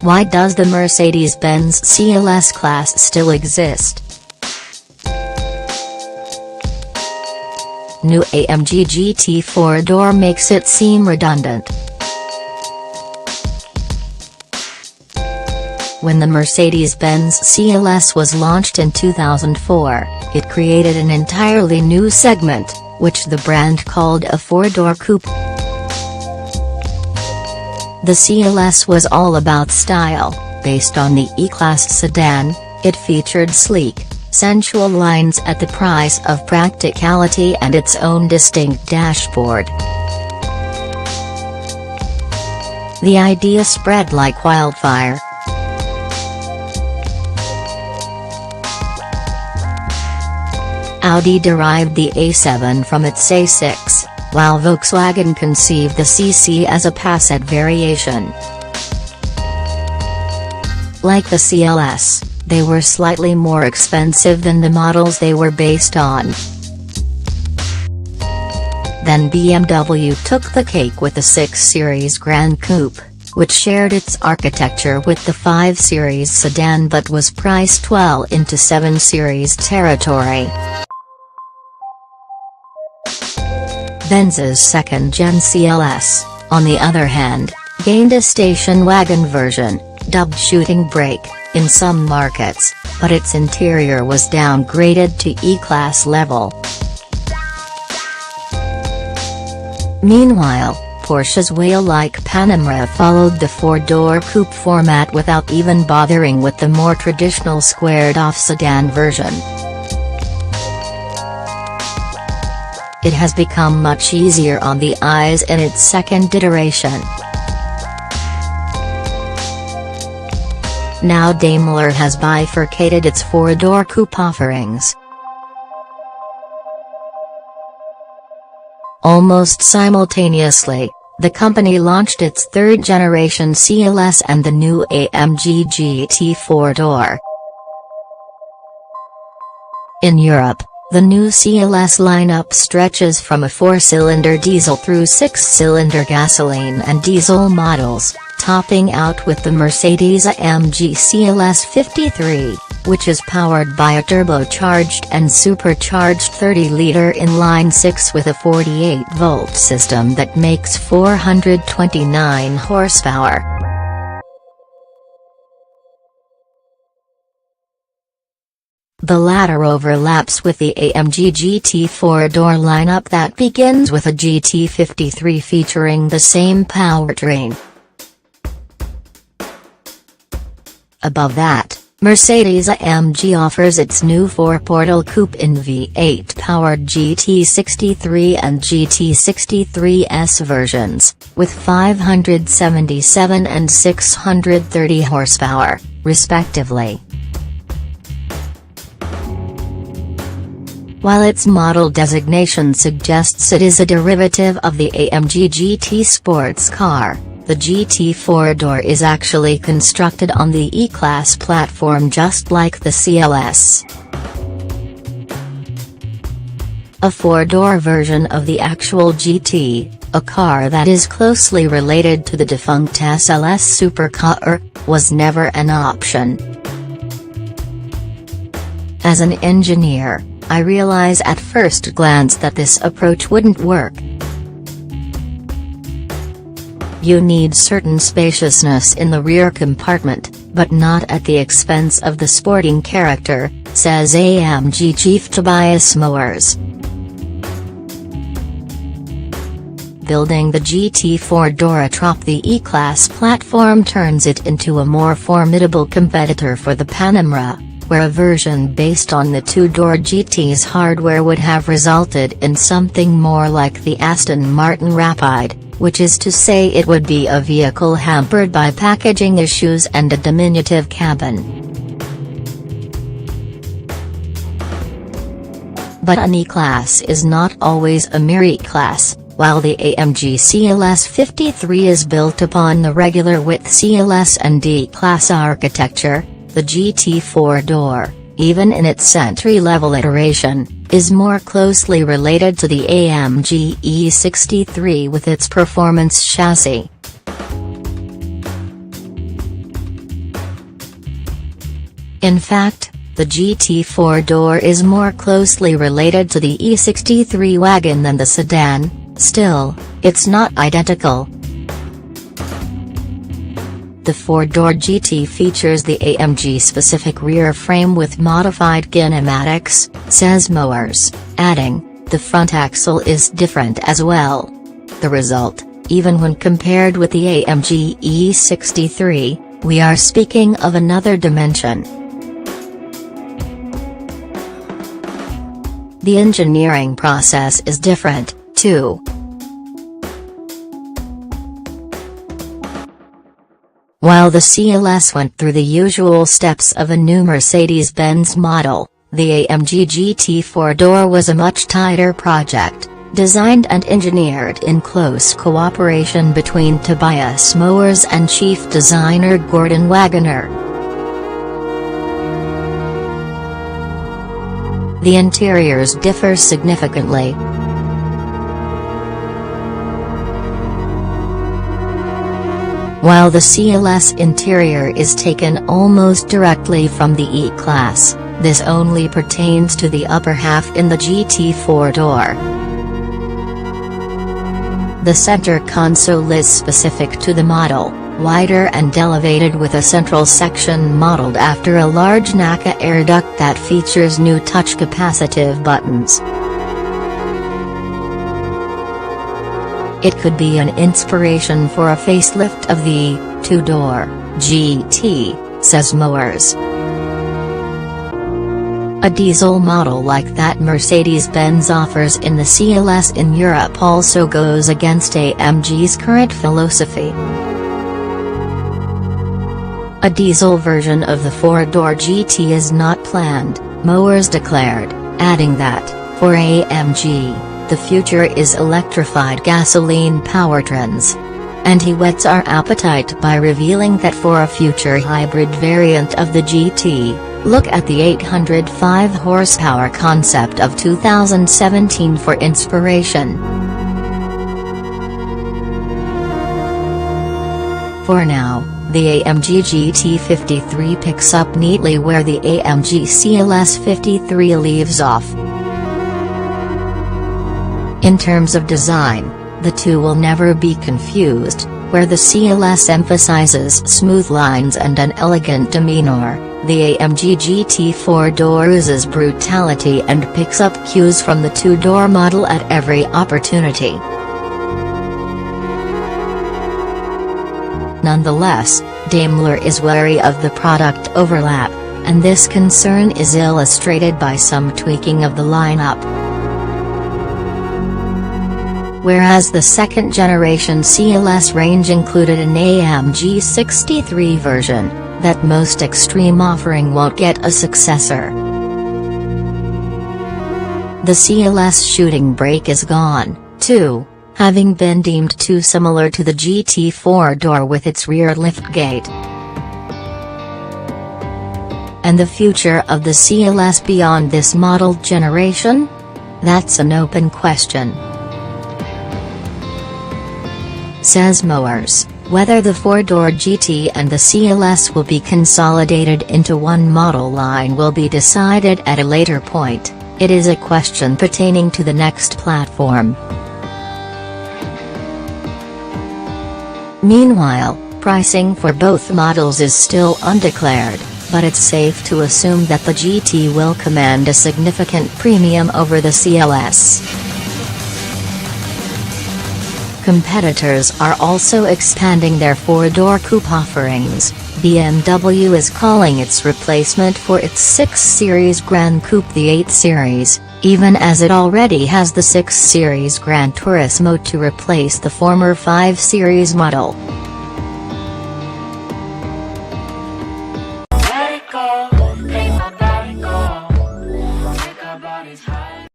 Why does the Mercedes-Benz CLS-class still exist? New AMG GT 4-door makes it seem redundant. When the Mercedes-Benz CLS was launched in 2004, it created an entirely new segment, which the brand called a 4-door coupe. The CLS was all about style. Based on the E-Class sedan, it featured sleek, sensual lines at the price of practicality and its own distinct dashboard. The idea spread like wildfire. Audi derived the A7 from its A6, while Volkswagen conceived the CC as a Passat variation. Like the CLS, they were slightly more expensive than the models they were based on. Then BMW took the cake with the 6 Series Grand Coupe, which shared its architecture with the 5 Series sedan but was priced well into 7 Series territory. Benz's second-gen CLS, on the other hand, gained a station wagon version, dubbed Shooting Brake, in some markets, but its interior was downgraded to E-Class level. Meanwhile, Porsche's whale-like Panamera followed the 4-door coupe format without even bothering with the more traditional squared-off sedan version. It has become much easier on the eyes in its second iteration. Now Daimler has bifurcated its 4-door coupe offerings. Almost simultaneously, the company launched its third-generation CLS and the new AMG GT 4-door. In Europe, the new CLS lineup stretches from a 4-cylinder diesel through 6-cylinder gasoline and diesel models, topping out with the Mercedes-AMG CLS 53, which is powered by a turbocharged and supercharged 30-liter inline-6 with a 48-volt system that makes 429 horsepower. The latter overlaps with the AMG GT 4-door lineup that begins with a GT 53 featuring the same powertrain. Above that, Mercedes-AMG offers its new 4-portal coupe in V8-powered GT 63 and GT 63S versions, with 577 and 630 horsepower, respectively. While its model designation suggests it is a derivative of the AMG GT sports car, the GT 4-door is actually constructed on the E-Class platform just like the CLS. A 4-door version of the actual GT, a car that is closely related to the defunct SLS supercar, was never an option. As an engineer, I realize at first glance that this approach wouldn't work. You need certain spaciousness in the rear compartment, but not at the expense of the sporting character, says AMG chief Tobias Moers. Building the GT 4-door atop the E-Class platform turns it into a more formidable competitor for the Panamera, where a version based on the 2-door GT's hardware would have resulted in something more like the Aston Martin Rapide, which is to say it would be a vehicle hampered by packaging issues and a diminutive cabin. But an E-Class is not always a mere E-Class. While the AMG CLS 53 is built upon the regular width CLS and E-Class architecture, the GT 4-door, even in its entry-level iteration, is more closely related to the AMG E63 with its performance chassis. In fact, the GT four-door is more closely related to the E63 wagon than the sedan. Still, it's not identical. The four-door GT features the AMG-specific rear frame with modified kinematics, says Mowers, adding, the front axle is different as well. The result, even when compared with the AMG E63, we are speaking of another dimension. The engineering process is different, too. While the CLS went through the usual steps of a new Mercedes-Benz model, the AMG GT four-door was a much tighter project, designed and engineered in close cooperation between Tobias Mowers and chief designer Gordon Wagoner. The interiors differ significantly. While the CLS interior is taken almost directly from the E-Class, this only pertains to the upper half in the GT four-door. The center console is specific to the model, wider and elevated with a central section modeled after a large NACA air duct that features new touch-capacitive buttons. It could be an inspiration for a facelift of the two-door GT, says Mowers. A diesel model like that Mercedes-Benz offers in the CLS in Europe also goes against AMG's current philosophy. A diesel version of the four-door GT is not planned, Mowers declared, adding that, for AMG, the future is electrified gasoline powertrains. And he whets our appetite by revealing that for a future hybrid variant of the GT, look at the 805 horsepower concept of 2017 for inspiration. For now, the AMG GT53 picks up neatly where the AMG CLS53 leaves off. In terms of design, the two will never be confused, where the CLS emphasizes smooth lines and an elegant demeanor, the AMG GT four-door oozes brutality and picks up cues from the two-door model at every opportunity. Nonetheless, Daimler is wary of the product overlap, and this concern is illustrated by some tweaking of the lineup. Whereas the second-generation CLS range included an AMG 63 version, that most extreme offering won't get a successor. The CLS shooting brake is gone, too, having been deemed too similar to the GT four-door with its rear liftgate. And the future of the CLS beyond this model generation? That's an open question. Says Mowers, whether the four-door GT and the CLS will be consolidated into one model line will be decided at a later point. It is a question pertaining to the next platform. Meanwhile, pricing for both models is still undeclared, but it's safe to assume that the GT will command a significant premium over the CLS. Competitors are also expanding their four-door coupe offerings. BMW is calling its replacement for its 6 Series Gran Coupe the 8 Series, even as it already has the 6 Series Gran Turismo to replace the former 5 Series model.